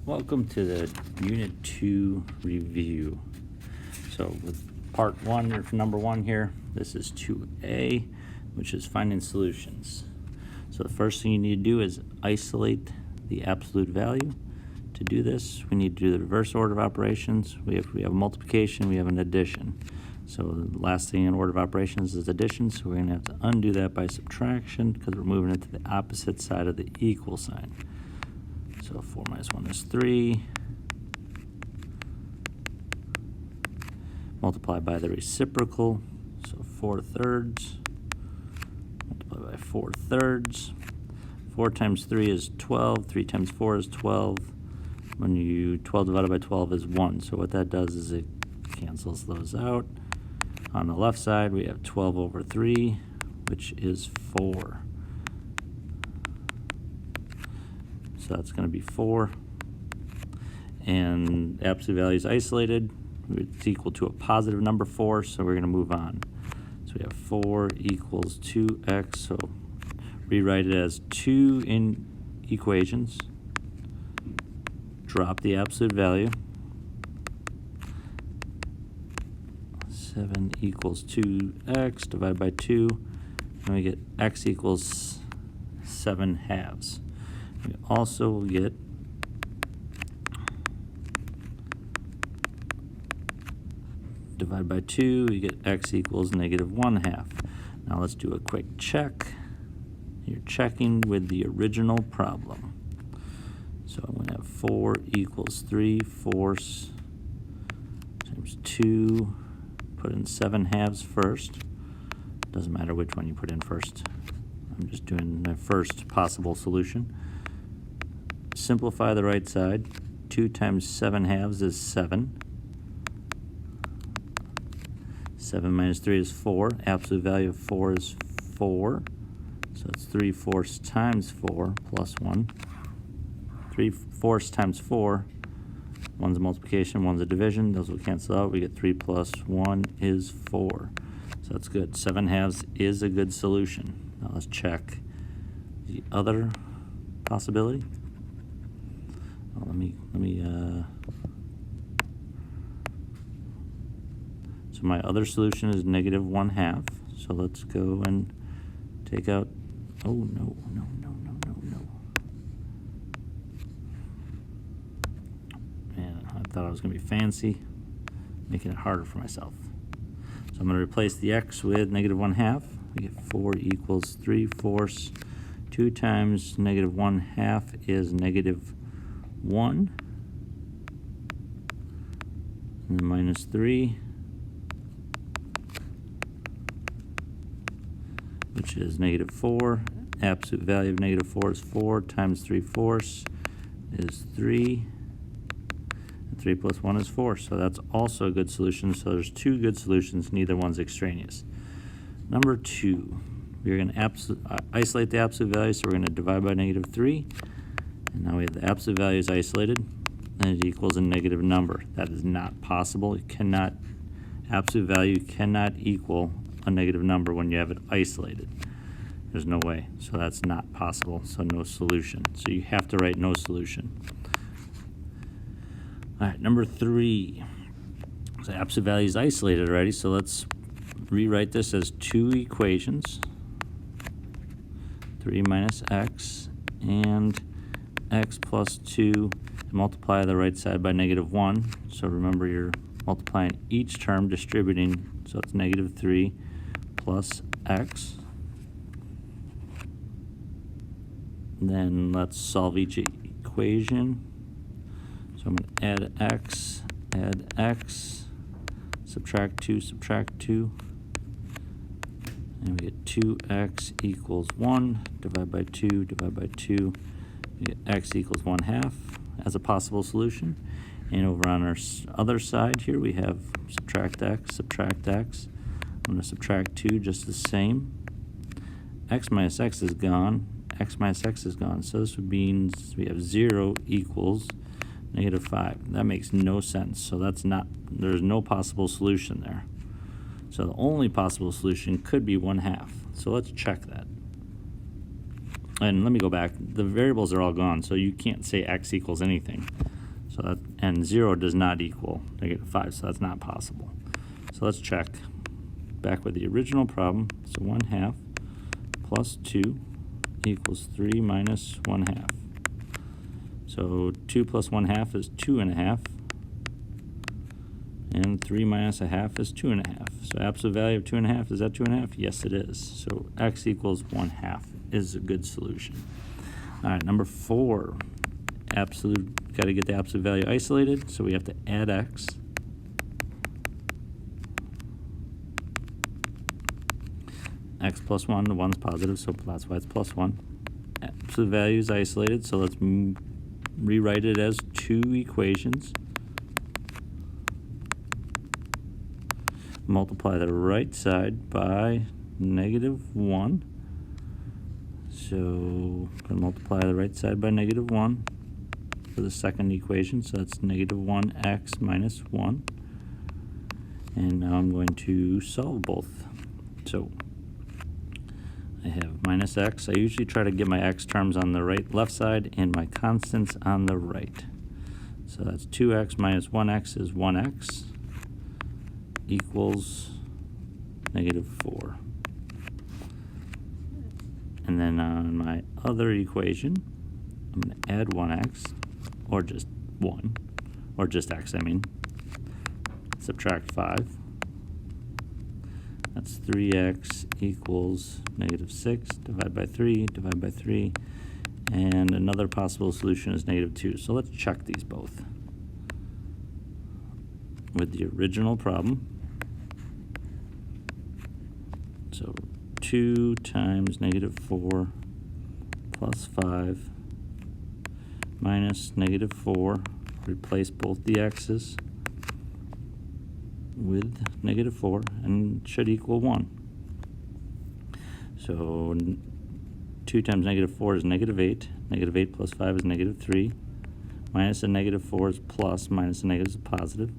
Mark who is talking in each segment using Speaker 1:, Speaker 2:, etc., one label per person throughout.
Speaker 1: Welcome to the Unit 2 review. So with part 1, or number 1 here, this is 2A, which is finding solutions. So the first thing you need to do is isolate the absolute value. To do this, we need to do the reverse order of operations. We have multiplication, we have an addition. So the last thing in order of operations is addition, so we're going to have to undo that by subtraction because we're moving it to the opposite side of the equal sign. So 4 minus 1 is 3. Multiply by the reciprocal, so 4/3. Multiply by 4/3. 4 times 3 is 12. 3 times 4 is 12. 12 divided by 12 is 1. So what that does is it cancels those out. On the left side, we have 12 over 3, which is 4. So that's going to be 4. And absolute value is isolated. It's equal to a positive number 4, so we're going to move on. So we have 4 equals 2x. So rewrite it as 2 in equations. Drop the absolute value. 7 equals 2x divided by 2. And we get x equals 7/2. We also will get divided by 2, you get x equals -1/2. Now let's do a quick check. You're checking with the original problem. So I'm going to have 4 equals 3/4 times 2. Put in 7/2 first. Doesn't matter which one you put in first. I'm just doing the first possible solution. Simplify the right side. 2 times 7/2 is 7. 7 minus 3 is 4. Absolute value of 4 is 4. So it's 3/4 times 4 plus 1. 3/4 times 4. One's a multiplication, one's a division. Those will cancel out. We get 3 plus 1 is 4. So that's good. 7/2 is a good solution. Now let's check the other possibility. So my other solution is -1/2. So let's go and take out, oh no. Man, I thought I was going to be fancy, making it harder for myself. So I'm going to replace the x with -1/2. We get 4 equals 3/4. 2 times -1/2 is -1. And then minus 3, which is -4. Absolute value of -4 is 4 times 3/4 is 3. And 3 plus 1 is 4. So that's also a good solution. So there's 2 good solutions. Neither one's extraneous. Number 2, we're going to isolate the absolute value. So we're going to divide by -3. And now we have the absolute value is isolated, and it equals a negative number. That is not possible. It cannot, absolute value cannot equal a negative number when you have it isolated. There's no way. So that's not possible. So no solution. So you have to write no solution. All right, number 3. So absolute value is isolated already. So let's rewrite this as 2 equations. 3 minus x and x plus 2, multiply the right side by -1. So remember, you're multiplying each term, distributing, so it's -3 plus x. Then let's solve each equation. So I'm going to add x, subtract 2, and we get 2x equals 1, divide by 2, we get x equals 1/2 as a possible solution. And over on our other side here, we have subtract x. I'm going to subtract 2 just the same. X minus x is gone. So this means we have 0 equals -5. That makes no sense. So there's no possible solution there. So the only possible solution could be 1/2. So let's check that. And let me go back. The variables are all gone, so you can't say x equals anything. So that, and 0 does not equal -5, so that's not possible. So let's check. Back with the original problem, so 1/2 plus 2 equals 3 minus 1/2. So 2 plus 1/2 is 2.5, and 3 minus 1/2 is 2.5. So absolute value of 2.5, is that 2.5? Yes, it is. So x equals 1/2 is a good solution. All right, number 4, absolute, got to get the absolute value isolated, so we have to add x. X plus 1, the 1's positive, so that's why it's plus 1. Absolute value is isolated, so let's rewrite it as 2 equations. Multiply the right side by -1. So I'm going to multiply the right side by -1 for the second equation, so that's -1x minus 1. And now I'm going to solve both. So I have minus x. I usually try to get my x terms on the left side and my constants on the right. So that's 2x minus 1x is 1x equals -4. And then on my other equation, I'm going to add 1x, or just 1, or just x, I mean. Subtract 5. That's 3x equals -6, divide by 3, and another possible solution is -2. So let's check these both. With the original problem, so 2 times -4 plus 5 minus -4, replace both the x's with -4 and should equal 1. So 2 times -4 is -8. -8 plus 5 is -3. Minus a -4 is plus, minus a negative is a positive.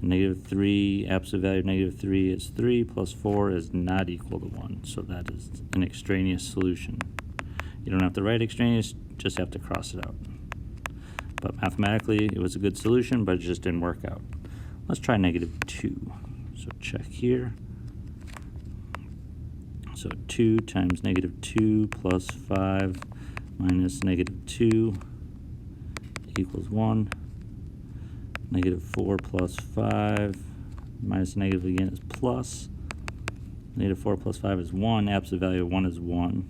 Speaker 1: And -3, absolute value of -3 is 3, plus 4 is not equal to 1. So that is an extraneous solution. You don't have to write extraneous, just have to cross it out. But mathematically, it was a good solution, but it just didn't work out. Let's try -2. So check here. So 2 times -2 plus 5 minus -2 equals 1. -4 plus 5 minus negative again is plus. -4 plus 5 is 1. Absolute value of 1 is 1.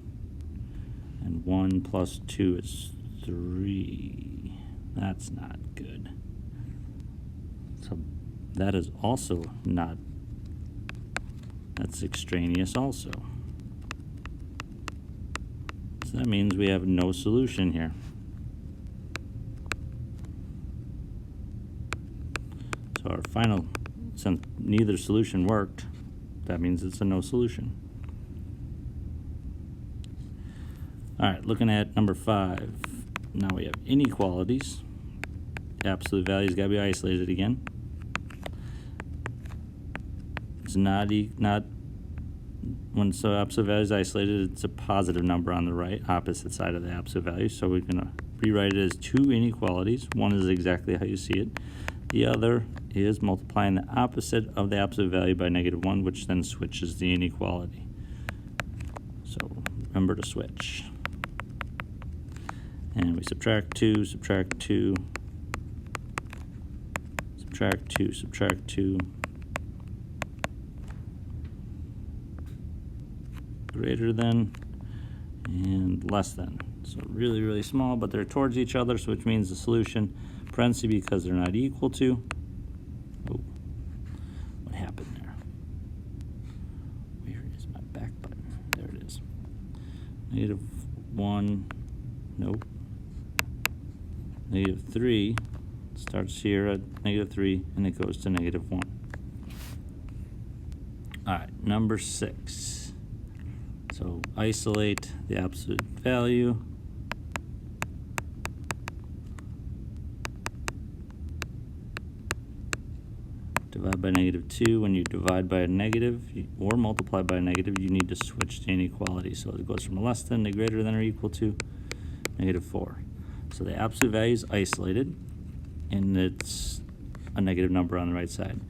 Speaker 1: And 1 plus 2 is 3. That's not good. So that is also not, that's extraneous also. So that means we have no solution here. So our final, since neither solution worked, that means it's a no solution. All right, looking at number 5. Now we have inequalities. Absolute values got to be isolated again. It's not when so absolute value is isolated, it's a positive number on the right, opposite side of the absolute value. So we're going to rewrite it as 2 inequalities. One is exactly how you see it. The other is multiplying the opposite of the absolute value by -1, which then switches the inequality. So remember to switch. And we subtract 2, subtract 2, subtract 2, subtract 2. Greater than and less than. So really, really small, but they're towards each other, so which means the solution, parentheses, because they're not equal to. Oh, what happened there? Where is my back button? There it is. -1, nope. -3 starts here at -3 and it goes to -1. All right, number 6. So isolate the absolute value. Divide by -2. When you divide by a negative or multiply by a negative, you need to switch the inequality. So it goes from less than to greater than or equal to -4. So the absolute value is isolated. and it's a negative number on the right side.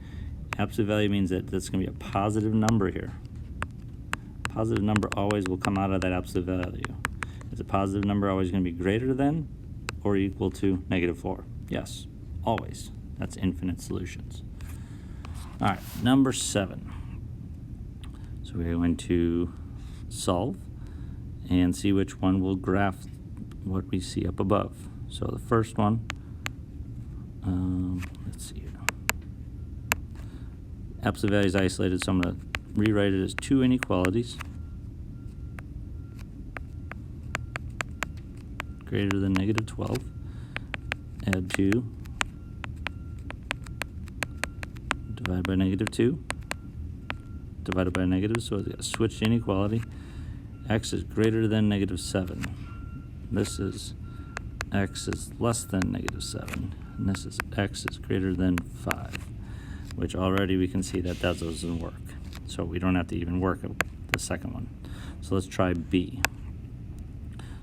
Speaker 1: Absolute value means that that's going to be a positive number here. Positive number always will come out of that absolute value. Is a positive number always going to be greater than or equal to -4? Yes, always. That's infinite solutions. All right, number 7. So we're going to solve and see which one will graph what we see up above. So the first one, let's see here. Absolute value is isolated, so I'm going to rewrite it as 2 inequalities greater than -12. Add 2, divide by -2, divided by negative, so it's got a switched inequality. X is greater than -7. This is x is less than -7, and this is x is greater than 5, which already we can see that doesn't work. So we don't have to even work the second one. So let's try B.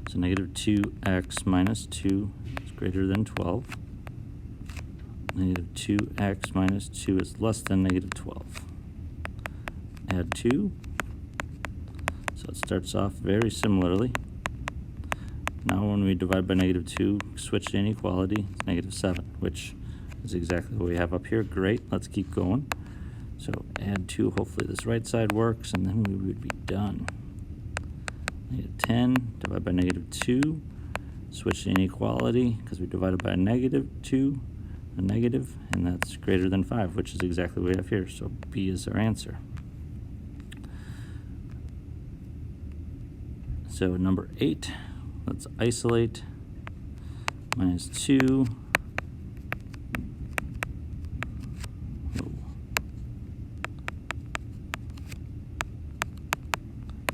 Speaker 1: So -2x minus 2 is greater than 12. -2x minus 2 is less than -12. Add 2. So it starts off very similarly. Now when we divide by -2, switch to inequality, it's -7, which is exactly what we have up here. Great, let's keep going. So add 2, hopefully this right side works, and then we would be done. -10, divide by -2, switch to inequality, because we divided by -2, a negative, and that's greater than 5, which is exactly what we have here. So B is our answer. So number 8, let's isolate -2.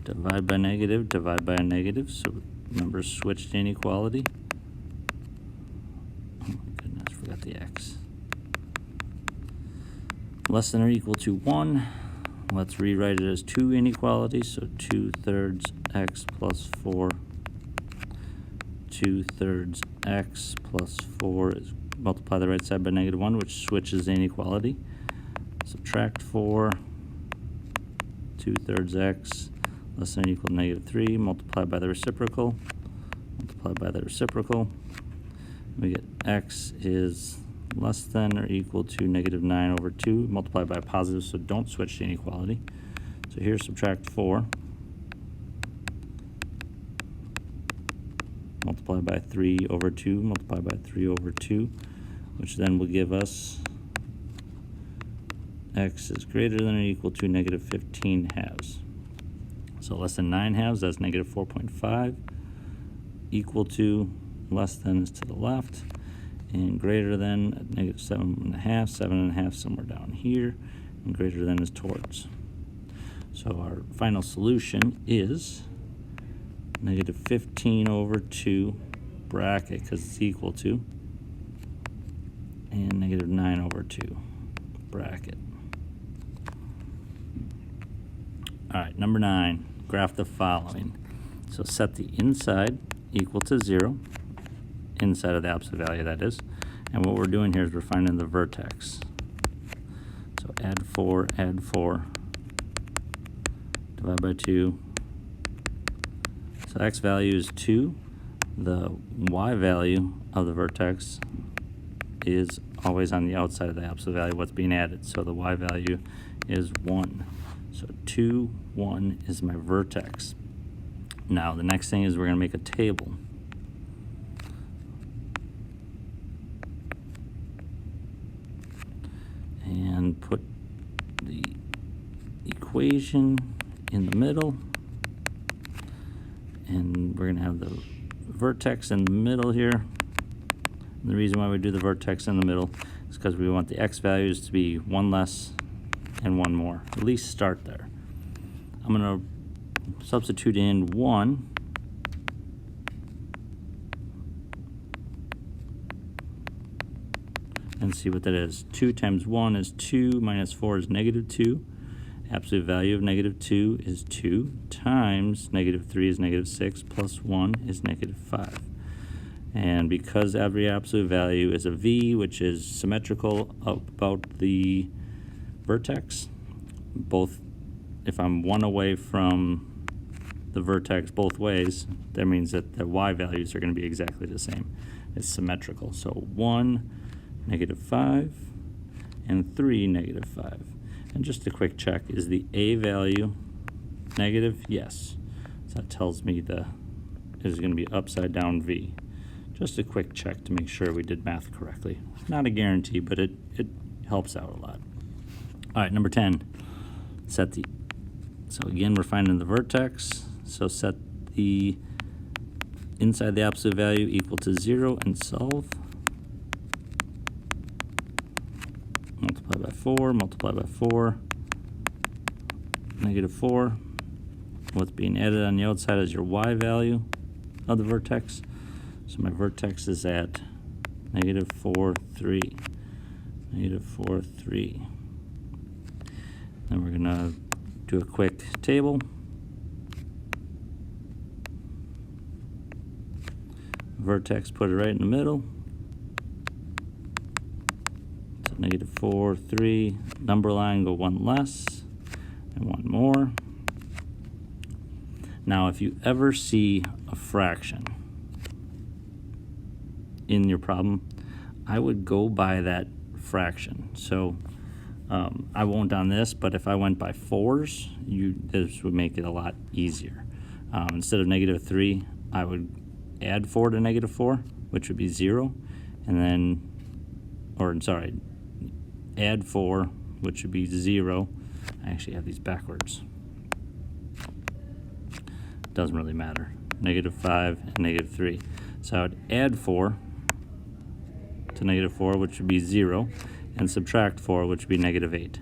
Speaker 1: Divide by negative, divide by a negative, so numbers switch to inequality. Oh my goodness, I forgot the x. Less than or equal to 1. Let's rewrite it as 2 inequalities, so 2/3 x plus 4. 2/3 x plus 4 is multiply the right side by -1, which switches the inequality. Subtract 4. 2/3 x less than or equal to -3, multiply by the reciprocal, multiply by the reciprocal. We get x is less than or equal to -9/2, multiplied by a positive, so don't switch to inequality. So here subtract 4, multiply by 3/2, multiply by 3/2, which then will give us x is greater than or equal to -15 halves. So less than 9 halves, that's -4.5. Equal to, less than is to the left, and greater than at -7.5, 7.5 somewhere down here, and greater than is towards. So our final solution is -15/2 bracket, because it's equal to, and -9/2 bracket. All right, number 9, graph the following. So set the inside equal to 0, inside of the absolute value, that is. And what we're doing here is we're finding the vertex. So add 4, divide by 2. So x value is 2. The y value of the vertex is always on the outside of the absolute value, what's being added. So the y value is 1. So 2, 1 is my vertex. Now the next thing is we're going to make a table. And put the equation in the middle. And we're going to have the vertex in the middle here. And the reason why we do the vertex in the middle is because we want the x values to be 1 less and 1 more. At least start there. I'm going to substitute in 1. And see what that is. 2 times 1 is 2, minus 4 is -2. Absolute value of -2 is 2, times -3 is -6, plus 1 is -5. And because every absolute value is a v, which is symmetrical about the vertex, if I'm one away from the vertex both ways, that means that the y values are going to be exactly the same. It's symmetrical. So 1, -5, and 3, -5. And just a quick check, is the a value negative? Yes. So that tells me it is going to be upside down v. Just a quick check to make sure we did math correctly. Not a guarantee, but it helps out a lot. All right, number 10. So again, we're finding the vertex. So set the inside the absolute value equal to 0 and solve. Multiply by 4, multiply by 4, -4. What's being added on the outside is your y value of the vertex. So my vertex is at -4, 3. -4, 3. Then we're going to do a quick table. Vertex, put it right in the middle. So -4, 3. Number line, go one less and one more. Now, if you ever see a fraction in your problem, I would go by that fraction. So I won't on this, but if I went by 4s, this would make it a lot easier. Instead of -3, I would add 4 to -4, which would be 0, and then, add 4, which would be 0. I actually have these backwards. Doesn't really matter. -5 and -3. So I would add 4 to -4, which would be 0, and subtract 4, which would be -8.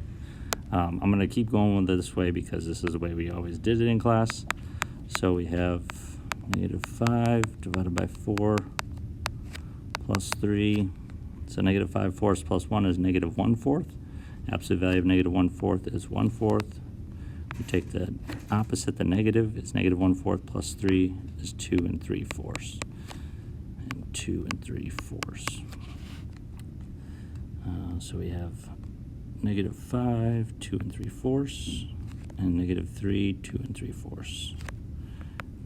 Speaker 1: I'm going to keep going with it this way because this is the way we always did it in class. So we have -5 divided by 4 plus 3. So -5 fourths plus 1 is -1/4. Absolute value of -1/4 is 1/4. We take the opposite, the negative, it's -1/4 plus 3 is 2 3/4. And 2 3/4. So we have -5, 2 3/4, and -3, 2 3/4.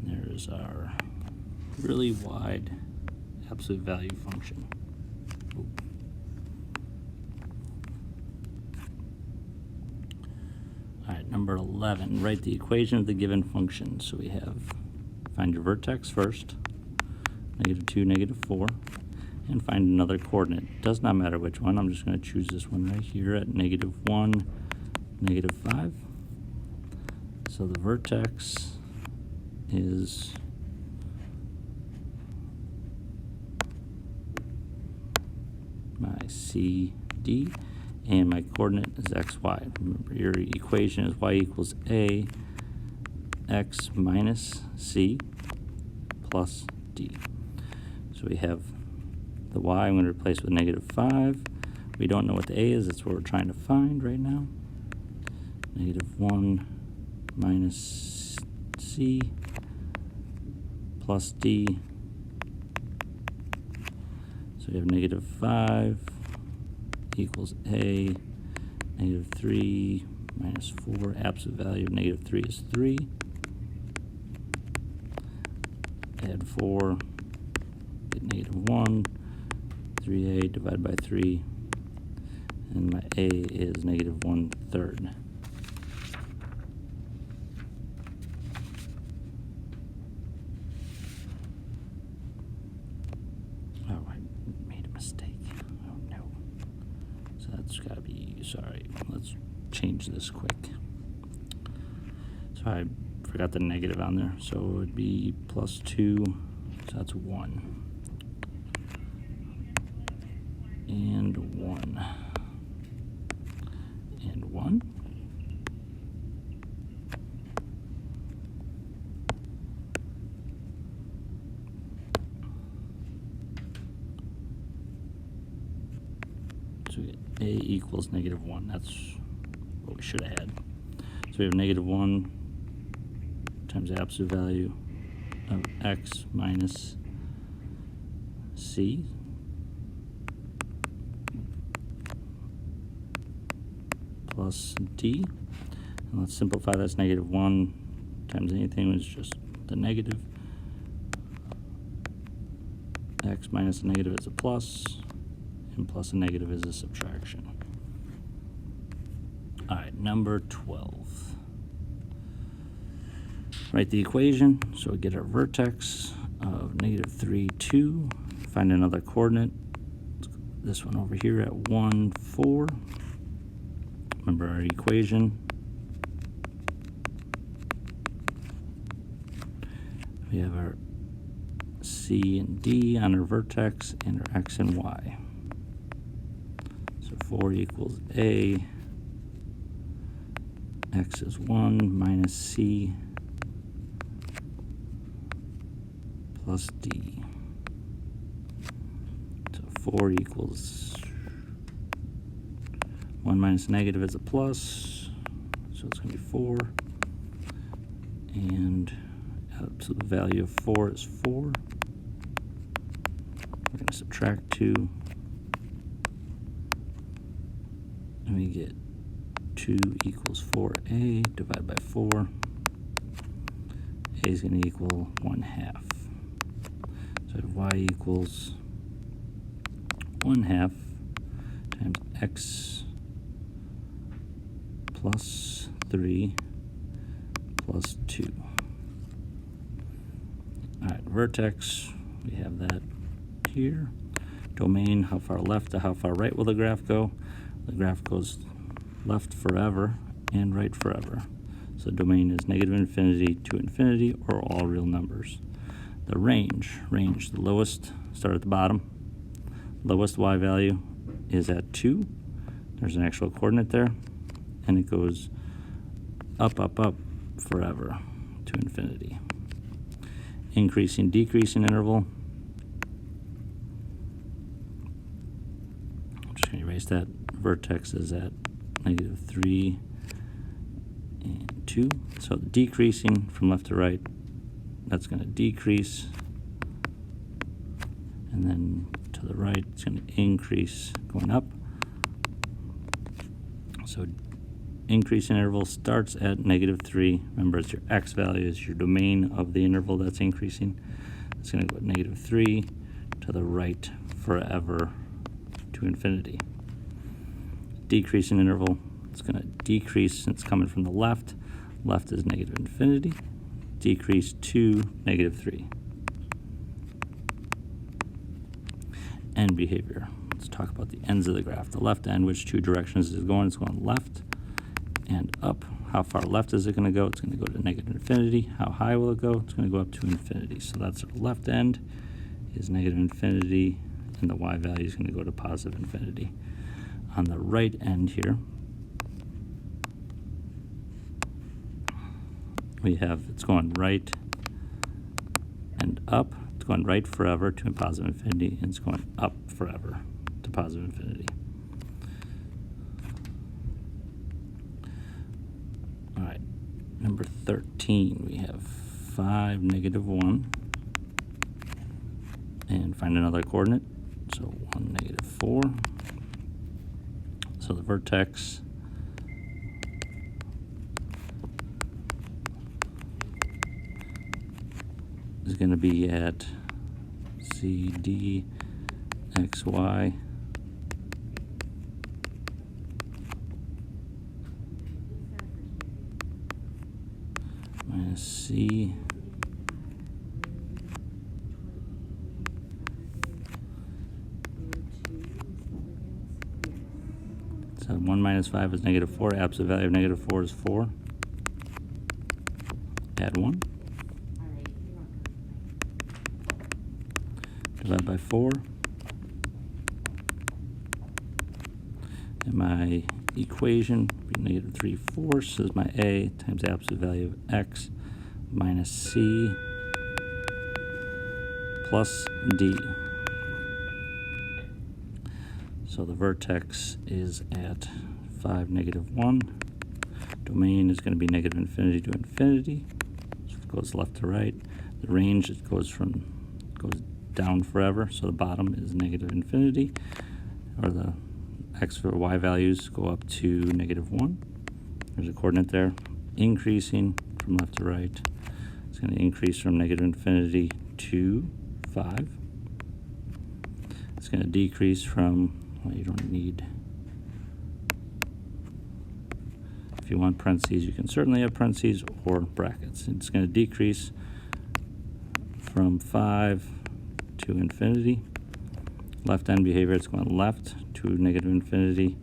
Speaker 1: And there's our really wide absolute value function. Ooh. All right, number 11, write the equation of the given function. So we have, find your vertex first, -2, -4, and find another coordinate. Does not matter which one. I'm just going to choose this one right here at -1, -5. So the vertex is my CD, and my coordinate is xy. Remember, your equation is y equals a x minus c plus d. So we have the y I'm going to replace with -5. We don't know what the a is. That's what we're trying to find right now. -1 minus c plus d. So we have -5 equals a, -3 minus 4. Absolute value of -3 is 3. Add 4, get -1. 3a divided by 3, and my a is -1/3. Oh, I made a mistake. Oh no. So that's got to be, sorry, let's change this quick. So I forgot the negative on there, so it would be +2, so that's 1. And 1. And 1. So we get a equals -1. That's what we should have had. So we have -1 times the absolute value of x minus C plus D. And let's simplify that's -1 times anything is just the negative. X minus a negative is a plus, and plus a negative is a subtraction. All right, number 12. Write the equation, so we get our vertex of -3, 2. Find another coordinate. This one over here at 1, 4. Remember our equation. We have our C and D on our vertex and our X and Y. So 4 equals A. X is 1 minus C plus D. So 4 equals 1 minus negative is a plus, so it's going to be 4. And absolute value of 4 is 4. We're going to subtract 2. And we get 2 equals 4A divided by 4. A is going to equal 1/2. So Y equals 1/2 times X plus 3 plus 2. All right, vertex, we have that here. Domain, how far left to how far right will the graph go? The graph goes left forever and right forever. So domain is -infinity to infinity or all real numbers. The range, the lowest, start at the bottom. Lowest y value is at 2. There's an actual coordinate there. And it goes up, up, up forever to infinity. Increasing, decreasing interval. I'm just going to erase that. Vertex is at -3 and 2. So decreasing from left to right, that's going to decrease. And then to the right, it's going to increase going up. So increasing interval starts at -3. Remember, it's your x value, is your domain of the interval that's increasing. It's going to go at -3 to the right forever to infinity. Decreasing interval, it's going to decrease since it's coming from the left. Left is -infinity. Decrease to -3. End behavior. Let's talk about the ends of the graph. The left end, which 2 directions is it going? It's going left and up. How far left is it going to go? It's going to go to -infinity. How high will it go? It's going to go up to infinity. So that's our left end is -infinity, and the y value is going to go to positive infinity. On the right end here, we have it's going right and up. It's going right forever to positive infinity, and it's going up forever to positive infinity. All right, number 13, we have 5, -1, and find another coordinate. So 1, -4. So the vertex is going to be at C, D, X, Y. Minus C. So 1 minus 5 is -4. Absolute value of -4 is 4. Add 1. Divide by 4. And my equation, -3 fourths is my A times absolute value of X minus C plus D. So the vertex is at 5, -1. Domain is going to be -infinity to infinity. So it goes left to right. The range, it goes down forever, so the bottom is negative infinity, or the x or y values go up to -1. There's a coordinate there, increasing from left to right. It's going to increase from negative infinity to 5. It's going to decrease from, well, you don't need, if you want parentheses, you can certainly have parentheses or brackets. It's going to decrease from 5 to infinity. Left end behavior, it's going left to negative infinity,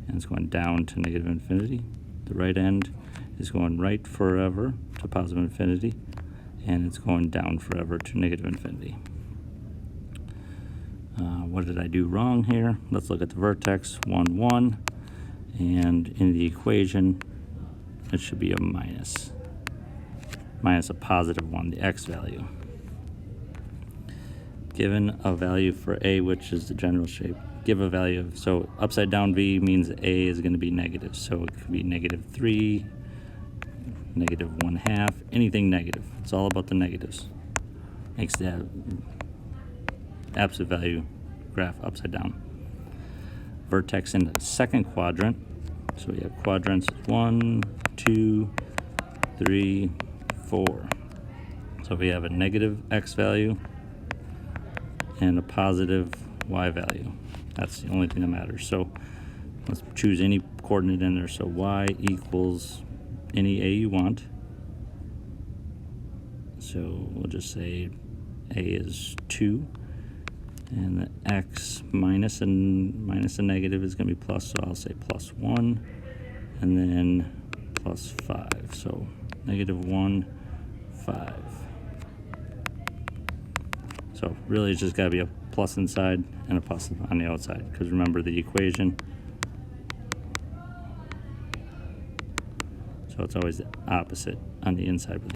Speaker 1: and it's going down to negative infinity. The right end is going right forever to positive infinity, and it's going down forever to negative infinity. What did I do wrong here? Let's look at the vertex, 1, 1, and in the equation, it should be a minus a positive 1, the x value. Given a value for a, which is the general shape, give a value of, so upside down v means a is going to be negative, so it could be -3, -1/2, anything negative. It's all about the negatives. Makes that absolute value graph upside down. Vertex in the second quadrant, so we have quadrants 1, 2, 3, 4. So we have a negative x value and a positive y value. That's the only thing that matters. So let's choose any coordinate in there. So y equals any a you want. So we'll just say a is 2, and the x minus a negative is going to be plus, so I'll say +1, and then +5. So -1, 5. So really it's just got to be a plus inside and a plus on the outside, because remember the equation. So it's always the opposite on the inside.